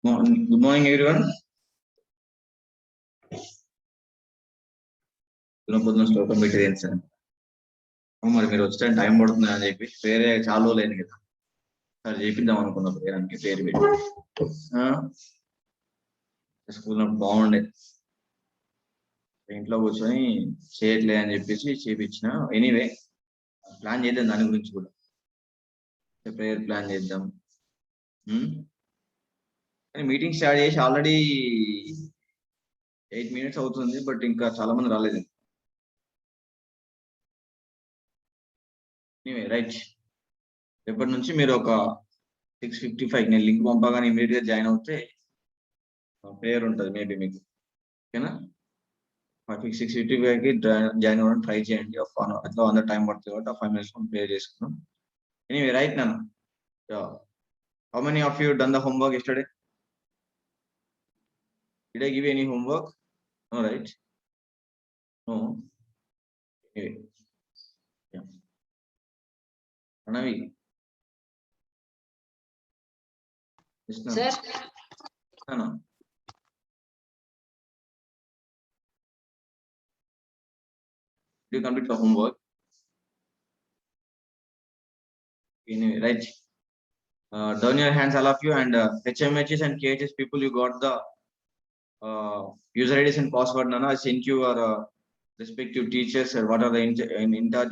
Good morning, everyone. పొద్దున శ్లోకం పెట్టేది సార్ మరి మీరు వచ్చే టైం పడుతుంది అని చెప్పి వేరే చాలు లేని కదా సార్ చేపిద్దాం అనుకున్న పేరానికి పేరు పెట్టి స్కూల్ బాగుండే ఇంట్లో కూర్చొని చేయట్లే అని చెప్పేసి చేపించిన ఎనీవే ప్లాన్ చేద్దాం దాని గురించి కూడా ప్రేయర్ ప్లాన్ చేద్దాం మీటింగ్ స్టార్ట్ చేసి ఆల్రెడీ 8 minutes అవుతుంది బట్ ఇంకా చాలా మంది రాలేదు రైట్ రేపటి నుంచి మీరు ఒక 6:55 నేను లింక్ పంపగానే ఇమీడియట్ గా జాయిన్ అవుతే ప్రేయర్ ఉంటుంది మేబీ మీకు ఓకేనా 6:55కి జాయిన్ అవ్వడం ట్రై చేయండి అట్లా 100 టైం పడుతుంది కాబట్టి 5 minutes ప్రేయర్ చేసుకున్నాం ఎనీవే రైట్ నాన్న how many of you done the homework yesterday? Did I give you any homework? No, right? No. Okay. Yeah. Pranavi. Yes, no. Sir. No. Did you complete the homework? Anyway, right. Down your hands, all of you, and HMHs and KHS people, you got the user IDs and password. Nana, I sent you our respective teachers or what are the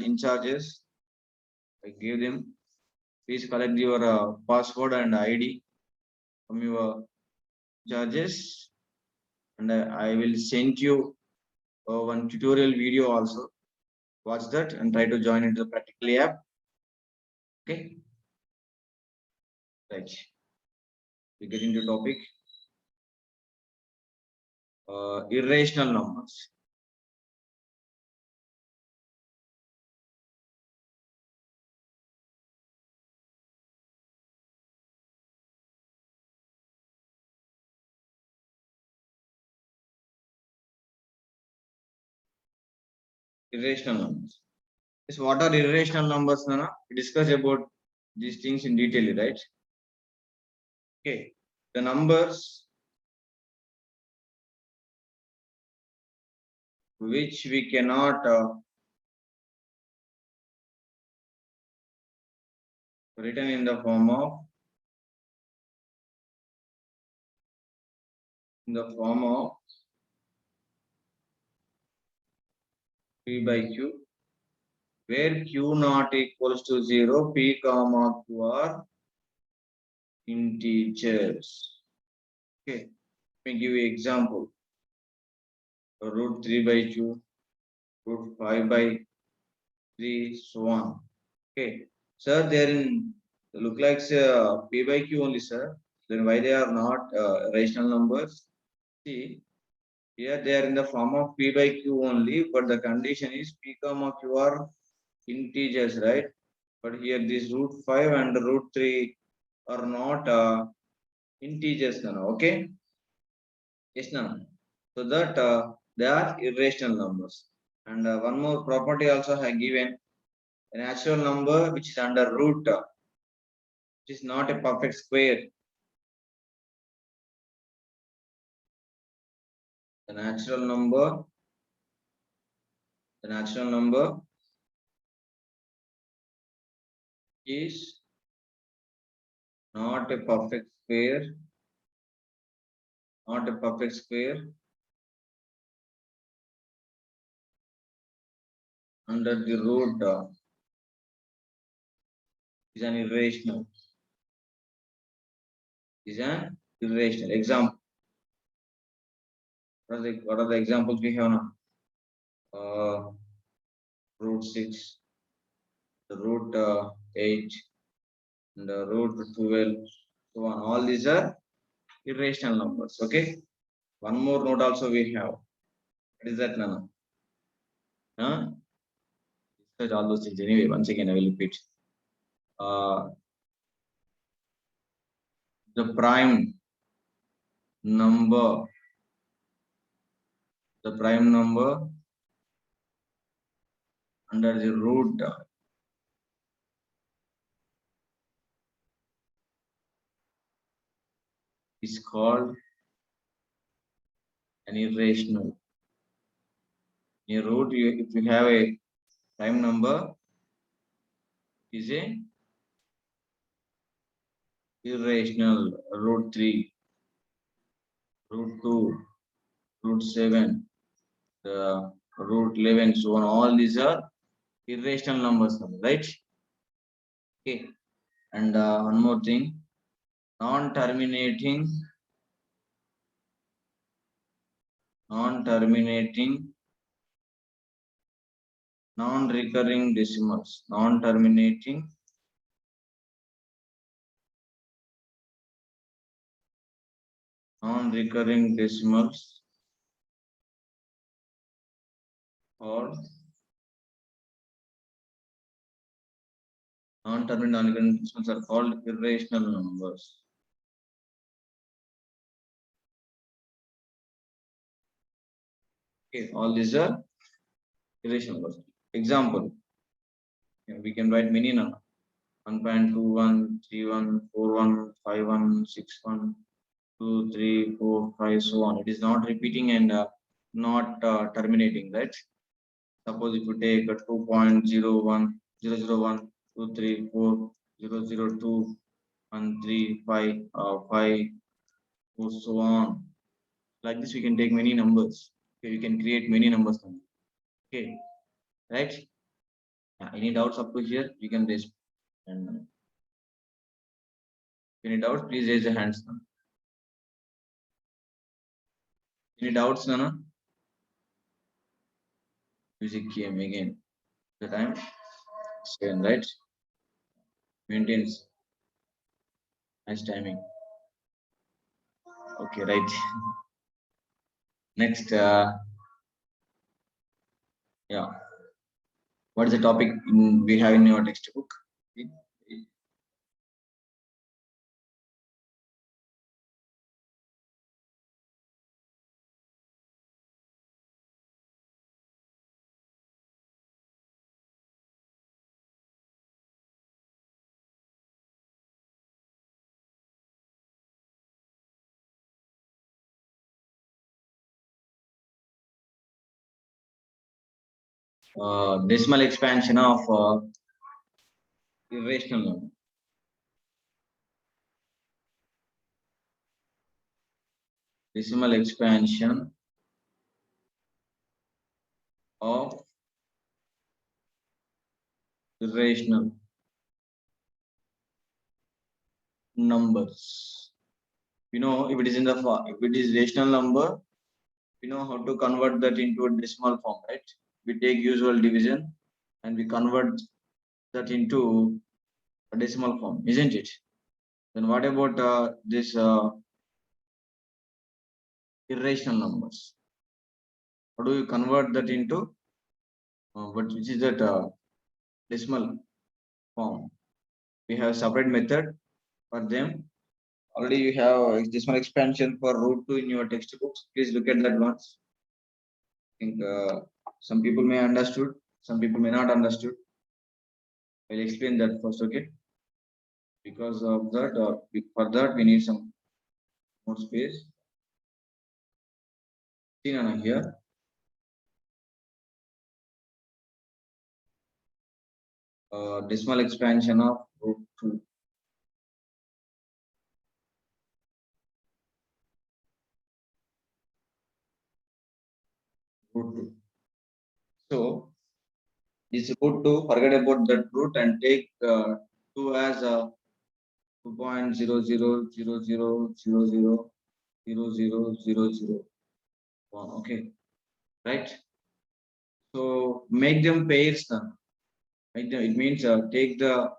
in charges. I gave them. Please collect your password and ID from your charges, and I will send you one tutorial video also. Watch that and try to join into the practical app. Okay. Right. We get into topic. Irrational numbers. Irrational numbers. Yes, what are irrational numbers, Nana? We discussed about these things in detail, right? Okay. The numbers which we cannot written in the form of P by Q, where Q not equals to 0, P comma Q are integers. Okay, let me give you example. Root 3 by 2, root 5 by 3, so on. Okay, sir, they are in look like P by Q only, sir. Then why they are not rational numbers? See, here they are in the form of P by Q only, but the condition is P comma Q are integers, right? But here this root 5 and root 3 are not integers now. Okay, yes, now so that they are irrational numbers. And one more property also I given, a natural number which is under root, which is not a perfect square. The natural number is not a perfect square, under the root is an irrational. Example. What are the examples we have now? Root 6, the root 8, and the root 12, so on. All these are irrational numbers. Okay. One more note also we have. What is that, Nana? Discuss all those things. Anyway, once again I will repeat. The prime number under the root is called an irrational. In a root, if you have a prime number, is a irrational. Root 3, root 2, root 7, root 11, so on. All these are irrational numbers, right? Okay. And one more thing, non-terminating non-recurring decimals. Non-terminating non-recurring decimals or non-terminating non-recurring decimals are called irrational numbers. Okay, all these are irrational numbers. Example, we can write many numbers. 1.2131415161 2 3 4 5 so on. It is not repeating and not terminating, right? Suppose if you take a 2.01 so on. Like this we can take many numbers. Okay, we can create many numbers. Okay, right? Any doubts up to here? You can raise. And any doubts? Please raise your hands now. Any doubts, Nana? Music came again. The time? Same, right? Maintains nice timing. Okay, right. Next, yeah. What is the topic we have in your textbook? Decimal expansion of irrational number. Decimal expansion of irrational numbers. You know, if it is in the if it is rational number, we know how to convert that into a decimal form, right? We take usual division and we convert that into a decimal form, isn't it? Then what about this irrational numbers? How do you convert that into which is that decimal form? We have separate method for them. Already you have decimal expansion for root 2 in your textbooks. Please look at that once. I think some people may understood, some people may not understood. I'll explain that first, okay? Because of that, for that we need some more space. See Nana here. Decimal expansion of root 2. Root 2. So this root 2, forget about that root and take 2 as a 2.000000000000. Okay, right? So make them pairs now. Make them, it means take the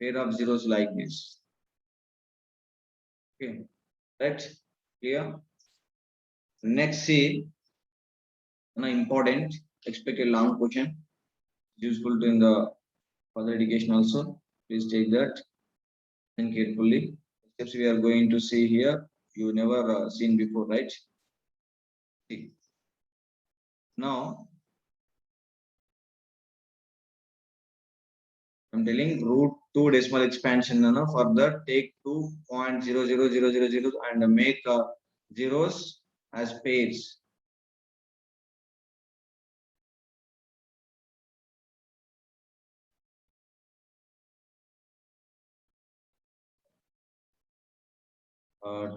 pair of zeros like this. Okay, right? Clear? Next, see, an important, expect a long question, useful to in the further education also. Please take that and carefully. Steps we are going to see here, you never seen before, right? See. Now, I'm telling root two decimal expansion for that take 2.00000 and make zeros as pairs.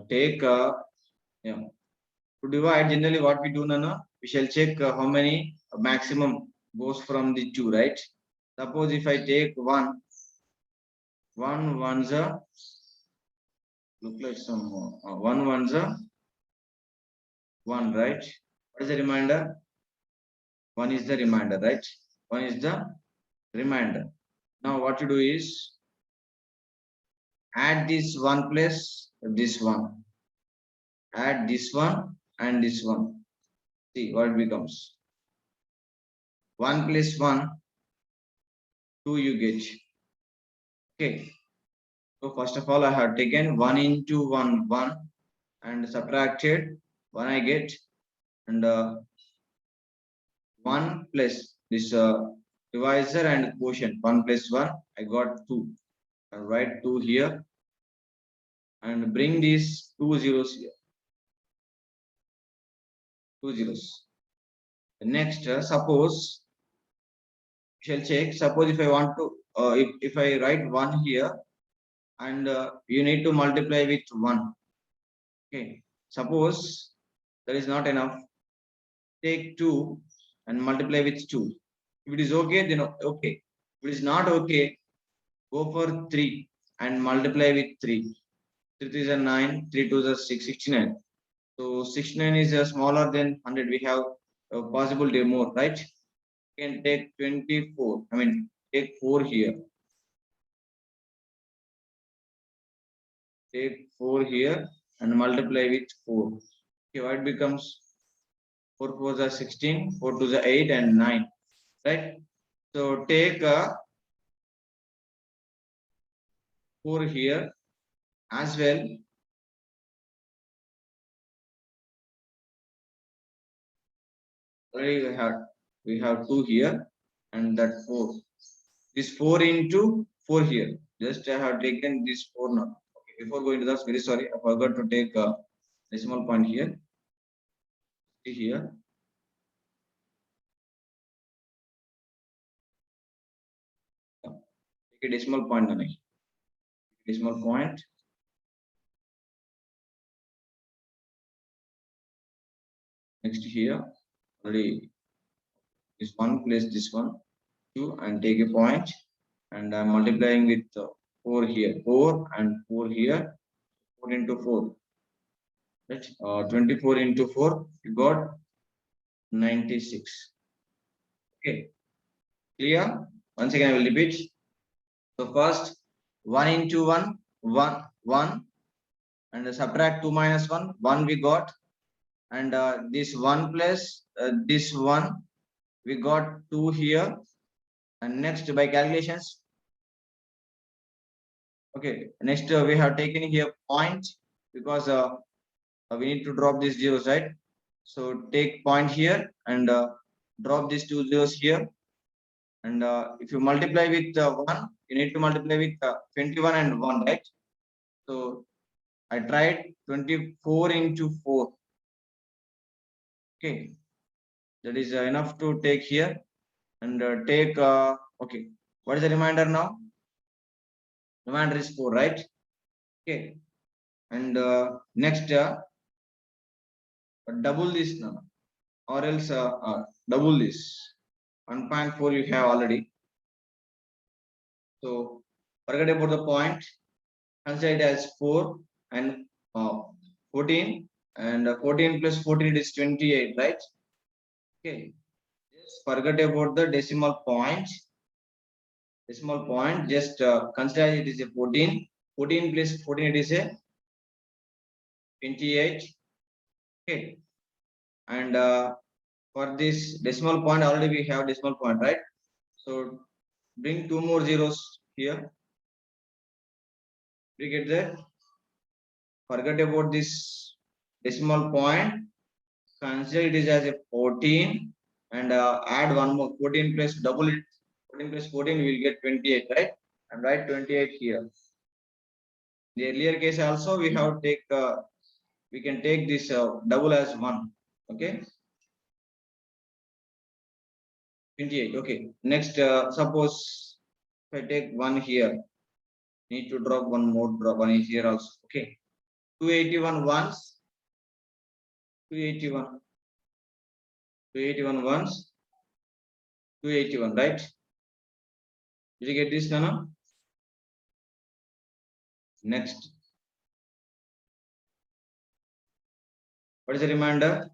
Take yeah, to divide, generally what we do, Nana, we shall check how many maximum goes from the two, right? Suppose if I take one one's a look like some one's a one, right? What is the remainder? One is the remainder, right? One is the remainder. Now what you do is add this one plus this one, add this one and this one. See what it becomes. 1 plus 1, 2 you get. Okay. So first of all, I have taken 1 into 1, 1 and subtracted 1 I get, and 1 plus this divisor and quotient 1 plus 1 I got 2. I write 2 here and bring these two zeros here. 2 zeros. Next, suppose we shall check. Suppose if I want to, if I write 1 here and you need to multiply with 1. Okay. Suppose that is not enough. Take 2 and multiply with 2. If it is okay, then okay. If it is not okay, go for 3 and multiply with 3. 3 is a 9, 3 2 is 6, 69. So 69 is smaller than 100. We have a possibility more, right? You can take 24. I mean, take 4 here. Take 4 here and multiply with 4. Okay, what becomes? 4 4 is 16, 4 2 is 8 and 9. Right? So take 4 here as well. Already we have 2 here and that 4. This 4 into 4 here. Just I have taken this 4 now. Okay, before going to that, very sorry, I forgot to take a decimal point here. See here. Take a decimal point, Nani. Decimal point. Next here, already this one place this one, 2 and take a point and I'm multiplying with 4 here, 4 and 4 here, 4 into 4. Right? 24 into 4, you got 96. Okay, clear? Once again, I will repeat. So first, 1 into 1, 1, 1, and subtract 2 minus 1, 1 we got, and this 1 plus this 1, we got 2 here, and next by calculations, okay, next we have taken here point because we need to drop these zeros, right? So take point here and drop these two zeros here. And if you multiply with 1, you need to multiply with 21 and 1, right? So I tried 24 into 4. Okay, that is enough to take here and take, okay, what is the remainder now? Remainder is 4, right? Okay, and next double this now, or else double this. 1.4 you have already. So forget about the point. Consider it as 4 and 14, and 14 plus 14 is 28, right? Okay. Just forget about the decimal point. Decimal point. Just consider it is a 14. 14 plus 14 it is a 28. Okay. And for this decimal point already we have decimal point, right? So bring 2 more zeros here. We get that. Forget about this decimal point. Consider it is as a 14 and add one more 14 plus double it. 14 plus 14 we will get 28, right? and write 28 here. The earlier case also we have take we can take this double as 1. Okay, 28. Okay, next suppose if I take 1 here, need to drop one more, drop 1 here also. Okay, 281 once, 281, 281 once, 281, right? Did you get this, Nana? Next, what is the reminder?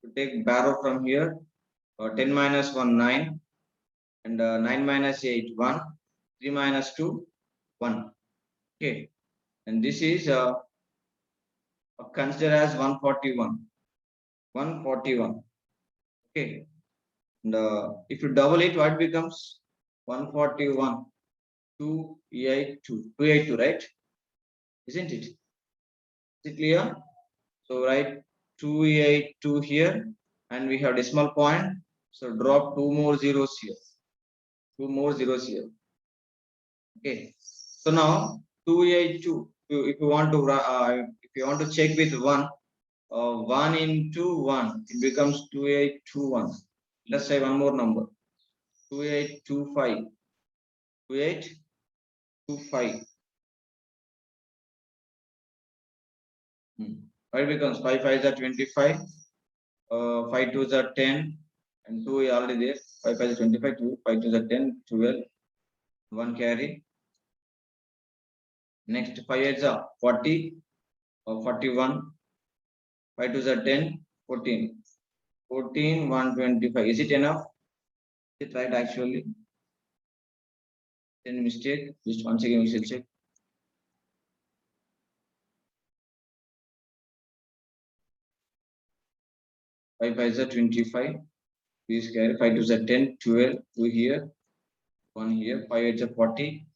To take barrow from here, 10 minus 1, 9, and 9 minus 8, 1, 3 minus 2, 1. Okay, and this is consider as 141. 141. Okay, and if you double it, what becomes 141? 282. 282, right? Isn't it? Is it clear? So write 282 here, and we have decimal point. So drop 2 more zeros here. 2 more zeros here. Okay. So now 282. If you want to check with 1, 1 into 1, it becomes 2821. Let's say one more number. 2825. 2825. It becomes 5 5s are 25, 5 2s are 10, and 2 is already there. 5 5s are 25, 5 2s are 10, 12, 1 carry. Next 5 8s are 40, 41, 5 2s are 10, 14, 14, 125. Is it enough? Is it right actually? Any mistake? Just once again we shall check. 5 5s are 25. Please carry. 5 2s are 10, 12, 2 here, 1 here, 5 8s are 40,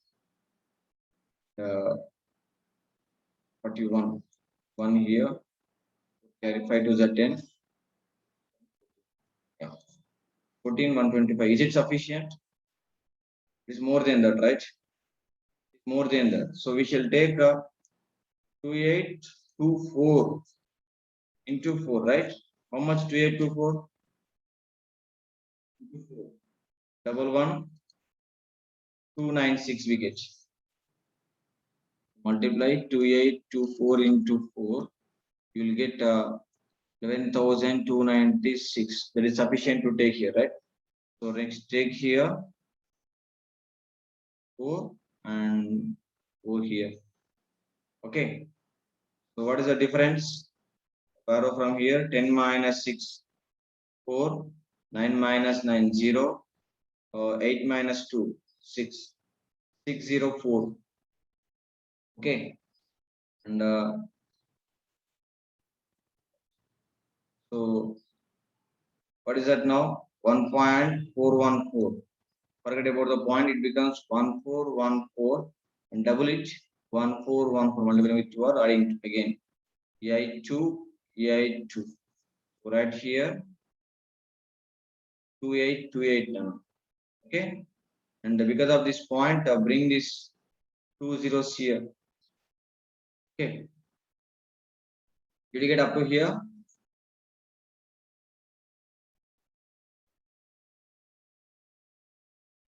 41, 1 here, carry 5 2s are 10. Yeah. 14, 125. Is it sufficient? It's more than that, right? More than that. So we shall take 2824 into 4, right? How much 2824? Into 4. Double 1, 296 we get. Multiply 2824 into 4. You will get 11,296. That is sufficient to take here, right? So next take here 4 and 4 here. Okay. So what is the difference? Borrow from here 10 minus 6, 4, 9 minus 9, 0, 8 minus 2, 6, 604. Okay. And so what is that now? 1.414. Forget about the point, it becomes 1414 and double it 1414. Multiplying with 2 or adding again. EI2, EI2. Right here 2828 now. Okay. And because of this point, bring this 2 zeros here. Okay. Did you get up to here?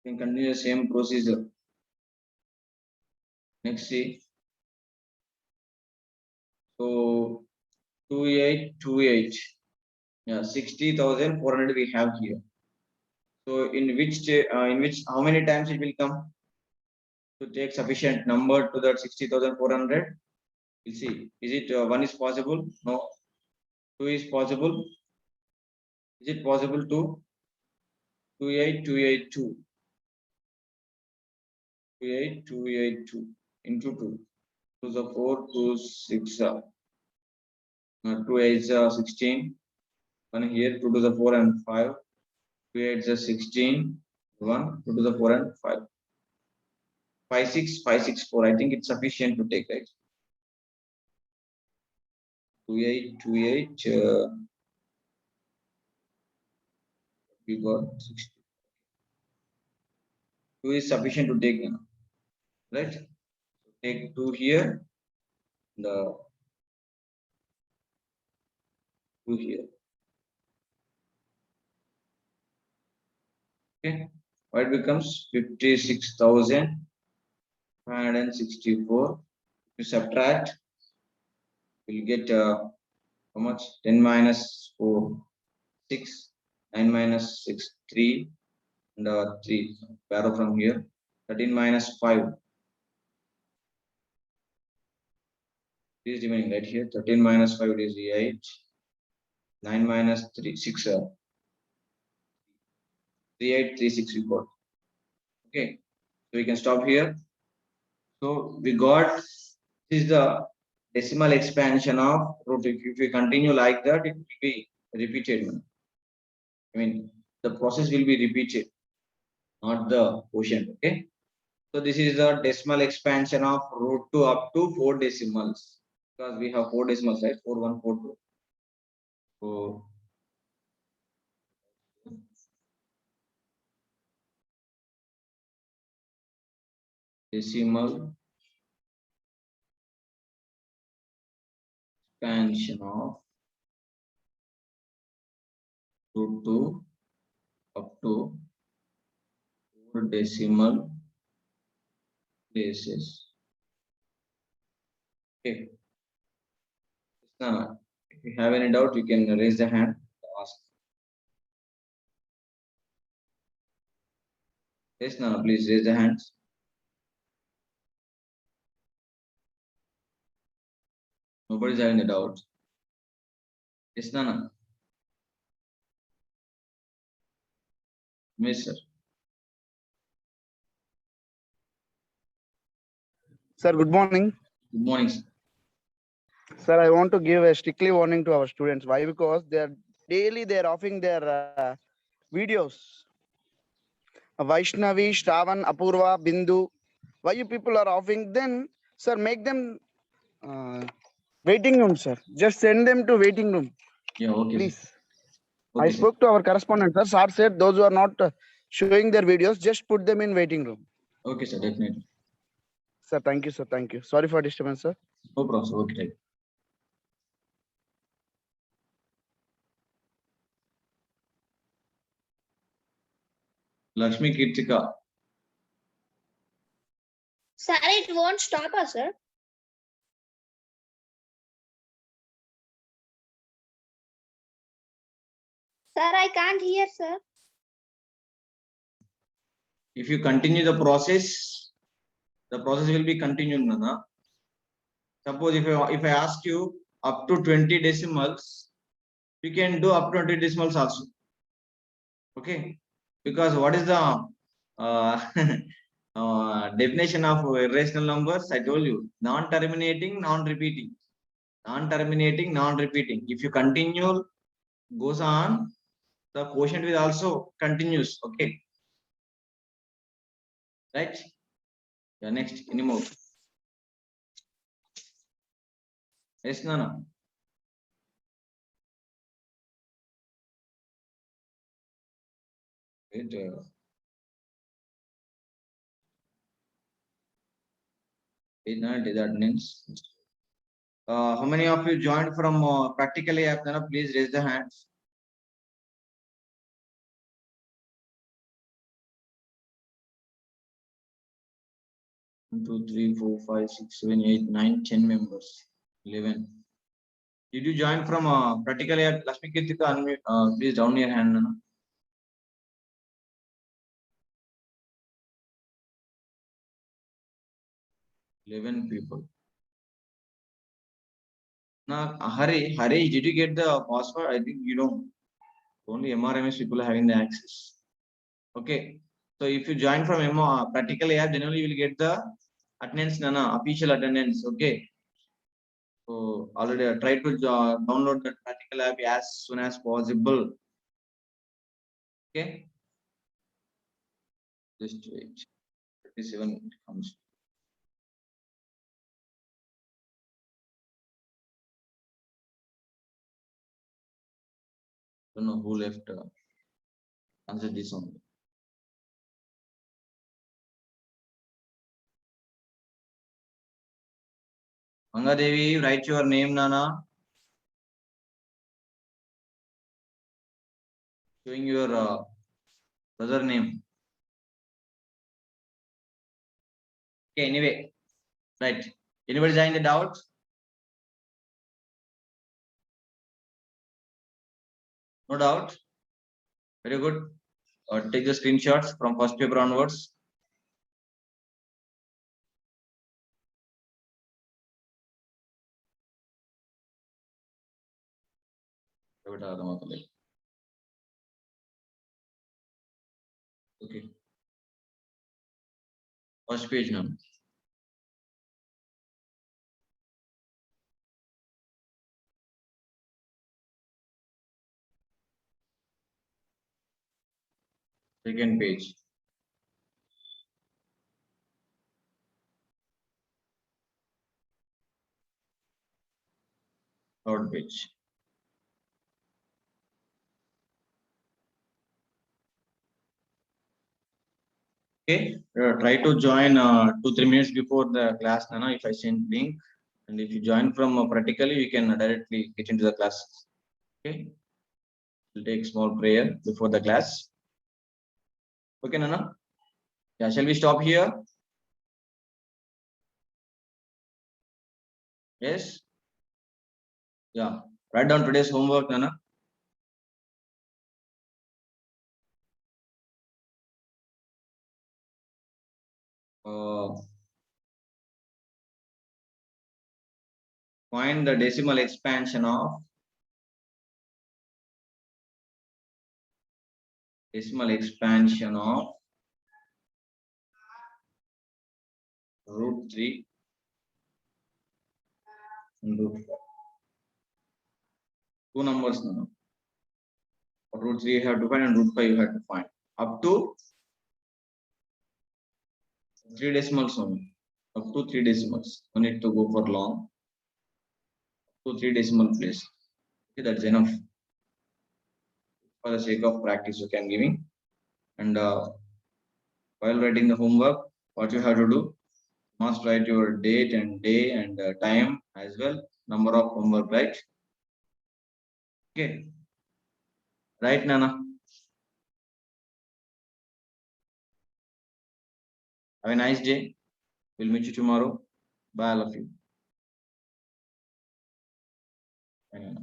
You can continue the same procedure. Next, see. So 2828. Yeah, 60,400 we have here. So in which how many times it will come to take sufficient number to that 60,400? We'll see. Is it 1 is possible? No. 2 is possible. Is it possible to 28282? 28282 into 2. 2 is 4, 2 6, 2 8 is 16. 1 here, 2 to the 4 and 5. 2 8 is 16. 1, 2 to the 4 and 5. 5 6, 5 6 4. I think it's sufficient to take, right? 2828. We got 60. 2 is sufficient to take now. right? Take 2 here, the 2 here. Okay, what becomes 56,564. You subtract, you'll get how much? 10 minus 4, 6, 9 minus 6, 3, and 3. Arrow from here. 13 minus 5. Is remaining right here. 13 minus 5 is 8. 9 minus 3, 6. 3836 we got. Okay, so we can stop here. So we got, this is the decimal expansion of root. If we continue like that, it will be repeated. I mean, the process will be repeated, not the quotient. Okay, so this is the decimal expansion of root 2 up to 4 decimals, because we have 4 decimals, right? 4142. So decimal expansion of root 2 up to 4 decimal places. Okay. If you have any doubt, you can raise the hand to ask. Yes, Nana, please raise the hands. Nobody's having a doubt. Yes, Nana. Miss sir. Sir, good morning. Good morning, sir. Sir, I want to give a strictly warning to our students. Why? Because they are offering their videos. Vaishnavi, Shravan, Apurva, Bindu. Why you people are offering? Then, sir, make them waiting room, sir. Just send them to waiting room, Yeah, okay. please. Sir. Okay, I spoke to our correspondent, sir. Sir said those who are not showing their videos, just put them in waiting room. Okay, sir, definitely. Sir, thank you, sir. Thank you. Sorry for disturbance, sir. No problem, sir. Okay, right. Lakshmi Kirtika. Sir, it won't stop us, sir. Sir, I can't hear, sir. If you continue the process will be continued, Nana. Suppose if I ask you up to 20 decimals, you can do up to 20 decimals also. Okay, because what is the definition of irrational numbers? I told you, non-terminating, non-repeating. Non-terminating, non-repeating. If you continue, goes on, the quotient will also continues. Okay, right? Yeah, next, any more? Yes, Nana. Wait, that means. How many of you joined from practically app? Nana, please raise the hands. 1, 2, 3, 4, 5, 6, 7, 8, 9, 10 members. 11. Did you join from practically app? Lakshmi Kirtika, please down your hand, Nana. 11 people. Now, Hari, did you get the password? I think you don't. Only MRMS people are having the access. Okay. So if you join from practically app, generally you will get the attendance, Nana, official attendance. Okay. So already I tried to download that practical app as soon as possible. Okay. Just wait. 37 comes. Don't know who left. Answer this only. Devi, write your name, Nana. Showing your brother name. Okay, anyway, right. Anybody having the doubt? No doubt. Very good. Take the screenshots from first paper onwards. Okay. First page now. Second page. Third page. Okay, try to join 2-3 minutes before the class, Nana, if I send link. And if you join from practically, you can directly get into the class. Okay, we'll take small prayer before the class. Okay, Nana? Yeah, shall we stop here? Yes? Yeah, write down today's homework, Nana. Find the decimal expansion of √3 and √4. Two numbers, Nana. √3 you have to find and √5 you have to find. Up to 3 decimals only. Up to 3 decimals. No need to go for long. Up to 3 decimal place. Okay, that's enough. For the sake of practice, okay, I'm giving. And while writing the homework, what you have to do, must write your date and day and time as well. Number of homework, right? Okay. Right, Nana? Have a nice day. We'll meet you tomorrow. Bye, all of you. Bye, Nana.